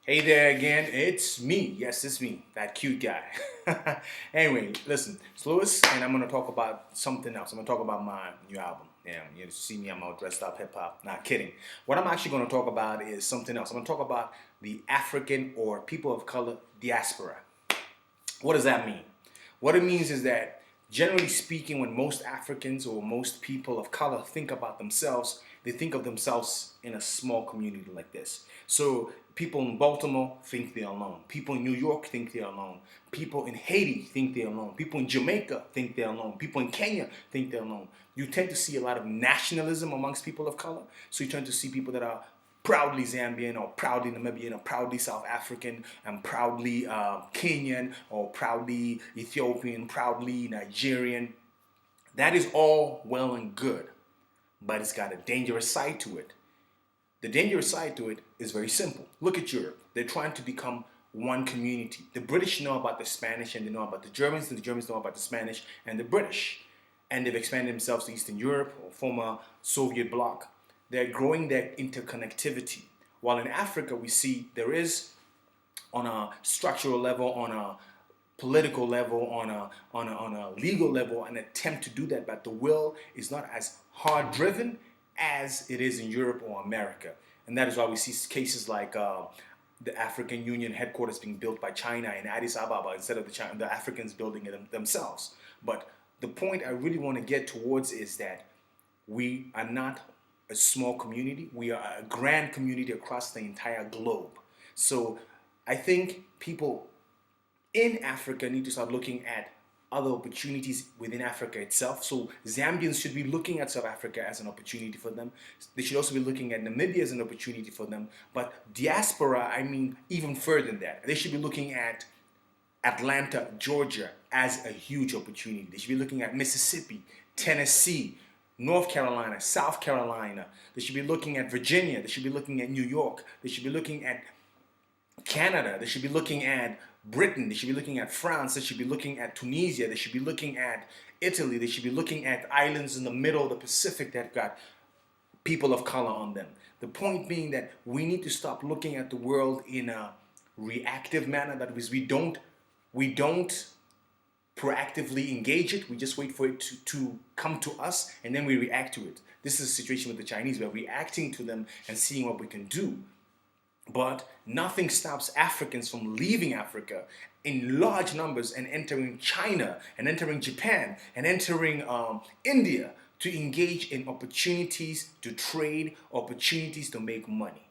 Hey there again, it's me. Yes, it's me, that cute guy. Anyway, listen, it's Lewis, and I'm gonna talk about something else. I'm gonna talk about my new album. Yeah, you see me, I'm all dressed up hip hop. Not kidding. What I'm actually gonna talk about is something else. I'm gonna talk about the African or people of color diaspora. What does that mean? What it means is that, generally speaking, when most Africans or most people of color think about themselves, they think of themselves in a small community like this. So people in Baltimore think they're alone. People in New York think they're alone. People in Haiti think they're alone. People in Jamaica think they're alone. People in Kenya think they're alone. You tend to see a lot of nationalism amongst people of color. So you tend to see people that are proudly Zambian or proudly Namibian or proudly South African and proudly Kenyan or proudly Ethiopian, proudly Nigerian. That is all well and good, but it's got a dangerous side to it. The dangerous side to it is very simple. Look at Europe. They're trying to become one community. The British know about the Spanish and they know about the Germans, and the Germans know about the Spanish and the British. And they've expanded themselves to Eastern Europe or former Soviet bloc. They're growing their interconnectivity. While in Africa, we see there is, on a structural level, on a political level, on a legal level, an attempt to do that, but the will is not as hard driven as it is in Europe or America. And that is why we see cases like the African Union headquarters being built by China in Addis Ababa instead of the Africans building it themselves. But the point I really want to get towards is that we are not a small community. We are a grand community across the entire globe. So I think people in Africa need to start looking at other opportunities within Africa itself. So Zambians should be looking at South Africa as an opportunity for them. They should also be looking at Namibia as an opportunity for them. But diaspora, I mean even further than that. They should be looking at Atlanta, Georgia as a huge opportunity. They should be looking at Mississippi, Tennessee, North Carolina, South Carolina. They should be looking at Virginia. They should be looking at New York. They should be looking at Canada. They should be looking at Britain. They should be looking at France. They should be looking at Tunisia. They should be looking at Italy. They should be looking at islands in the middle of the Pacific that got people of color on them. The point being that we need to stop looking at the world in a reactive manner. That is, we don't proactively engage it. We just wait for it to come to us and then we react to it. This is a situation with the Chinese. We're reacting to them and seeing what we can do. But nothing stops Africans from leaving Africa in large numbers and entering China and entering Japan and entering India to engage in opportunities to trade, opportunities to make money.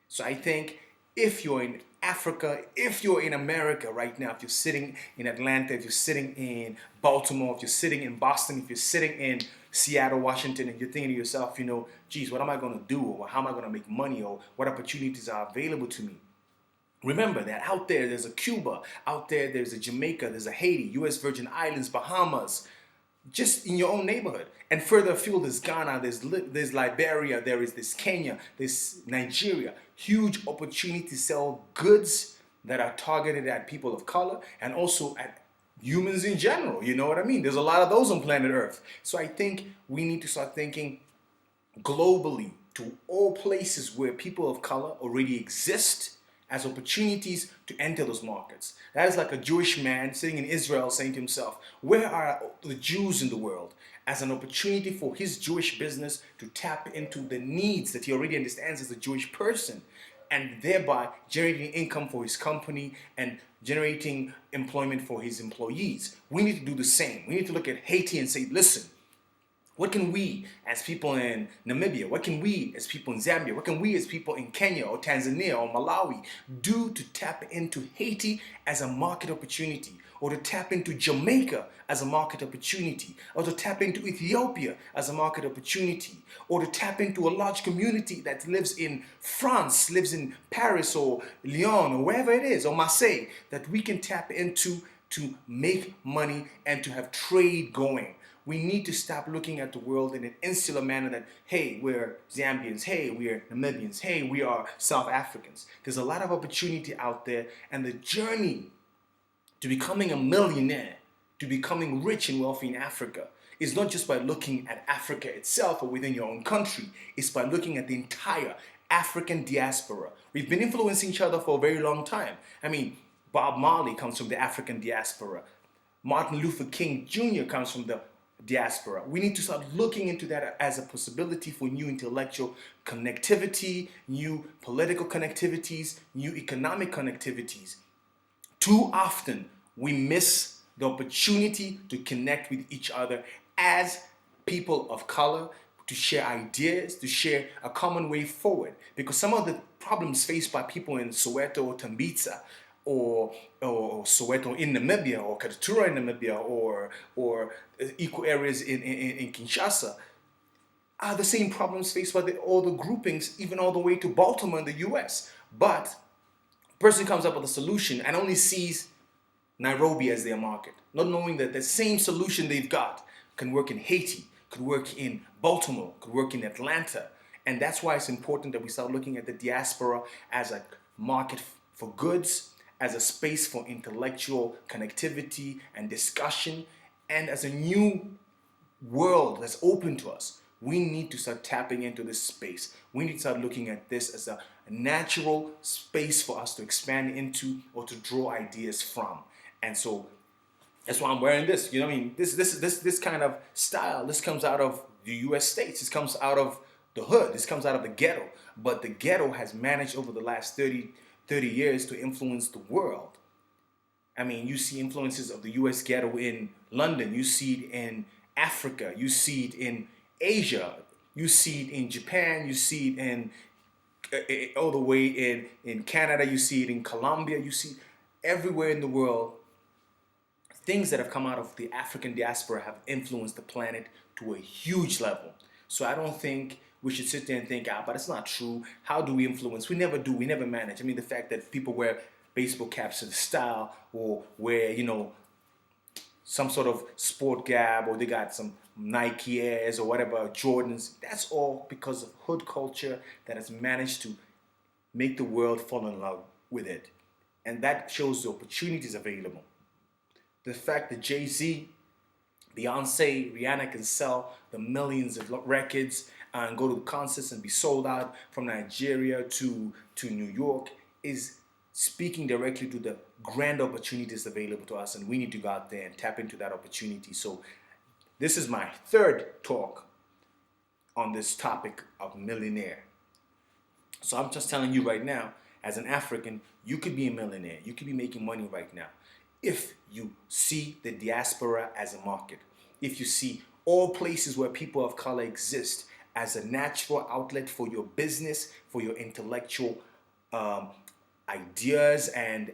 So I think if you're in Africa, if you're in America right now, if you're sitting in Atlanta, if you're sitting in Baltimore, if you're sitting in Boston, if you're sitting in Seattle, Washington, and you're thinking to yourself, geez, what am I going to do? Or how am I going to make money? Or what opportunities are available to me? Remember that out there, there's a Cuba. Out there, there's a Jamaica, there's a Haiti, U.S. Virgin Islands, Bahamas, just in your own neighborhood. And further afield, there's Ghana, there's Liberia, there is this Kenya, there's Nigeria. Huge opportunity to sell goods that are targeted at people of color and also at humans in general. You know what I mean? There's a lot of those on planet Earth. So I think we need to start thinking globally to all places where people of color already exist as opportunities to enter those markets. That is like a Jewish man sitting in Israel saying to himself, where are the Jews in the world? As an opportunity for his Jewish business to tap into the needs that he already understands as a Jewish person, and thereby generating income for his company and generating employment for his employees. We need to do the same. We need to look at Haiti and say, listen, what can we as people in Namibia, what can we as people in Zambia, what can we as people in Kenya or Tanzania or Malawi do to tap into Haiti as a market opportunity, or to tap into Jamaica as a market opportunity, or to tap into Ethiopia as a market opportunity, or to tap into a large community that lives in France, lives in Paris or Lyon or wherever it is, or Marseille, that we can tap into to make money and to have trade going. We need to stop looking at the world in an insular manner that, hey, we're Zambians, hey, we're Namibians, hey, we are South Africans. There's a lot of opportunity out there, and the journey to becoming a millionaire, to becoming rich and wealthy in Africa, is not just by looking at Africa itself or within your own country. It's by looking at the entire African diaspora. We've been influencing each other for a very long time. I mean, Bob Marley comes from the African diaspora. Martin Luther King Jr. comes from the diaspora. We need to start looking into that as a possibility for new intellectual connectivity, new political connectivities, new economic connectivities. Too often, we miss the opportunity to connect with each other as people of color, to share ideas, to share a common way forward. Because some of the problems faced by people in Soweto or Tembisa or Soweto in Namibia or Katutura in Namibia or equal areas in Kinshasa are the same problems faced by all the groupings, even all the way to Baltimore in the US. But person comes up with a solution and only sees Nairobi as their market, not knowing that the same solution they've got can work in Haiti, could work in Baltimore, could work in Atlanta. And that's why it's important that we start looking at the diaspora as a market for goods, as a space for intellectual connectivity and discussion, and as a new world that's open to us. We need to start tapping into this space. We need to start looking at this as a natural space for us to expand into or to draw ideas from. And so that's why I'm wearing this. You know what I mean? This kind of style, this comes out of the US States. This comes out of the hood. This comes out of the ghetto. But the ghetto has managed over the last 30 years to influence the world. I mean, you see influences of the US ghetto in London. You see it in Africa. You see it in Asia. You see it in Japan. You see it in all the way in Canada. You see it in Colombia. You see everywhere in the world. Things that have come out of the African diaspora have influenced the planet to a huge level. So I don't think we should sit there and think, but it's not true. How do we influence? We never do. We never manage. I mean, the fact that people wear baseball caps in style or wear, some sort of sport gab, or they got some Nike Airs or whatever, Jordans, that's all because of hood culture that has managed to make the world fall in love with it. And that shows the opportunities available. The fact that Jay-Z, Beyonce, Rihanna can sell the millions of records and go to concerts and be sold out from Nigeria to New York is speaking directly to the grand opportunities available to us, and we need to go out there and tap into that opportunity. So this is my third talk on this topic of millionaire. So I'm just telling you right now, as an African, you could be a millionaire. You could be making money right now if you see the diaspora as a market, if you see all places where people of color exist as a natural outlet for your business, for your intellectual ideas and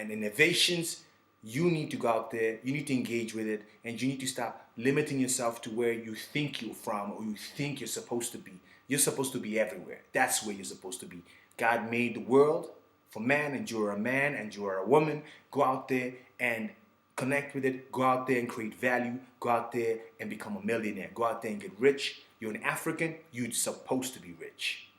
innovations. You need to go out there, you need to engage with it, and you need to stop limiting yourself to where you think you're from or you think you're supposed to be. You're supposed to be everywhere. That's where you're supposed to be. God made the world for man, and you're a man and you're a woman. Go out there and connect with it. Go out there and create value. Go out there and become a millionaire. Go out there and get rich. You're an African, you're supposed to be rich.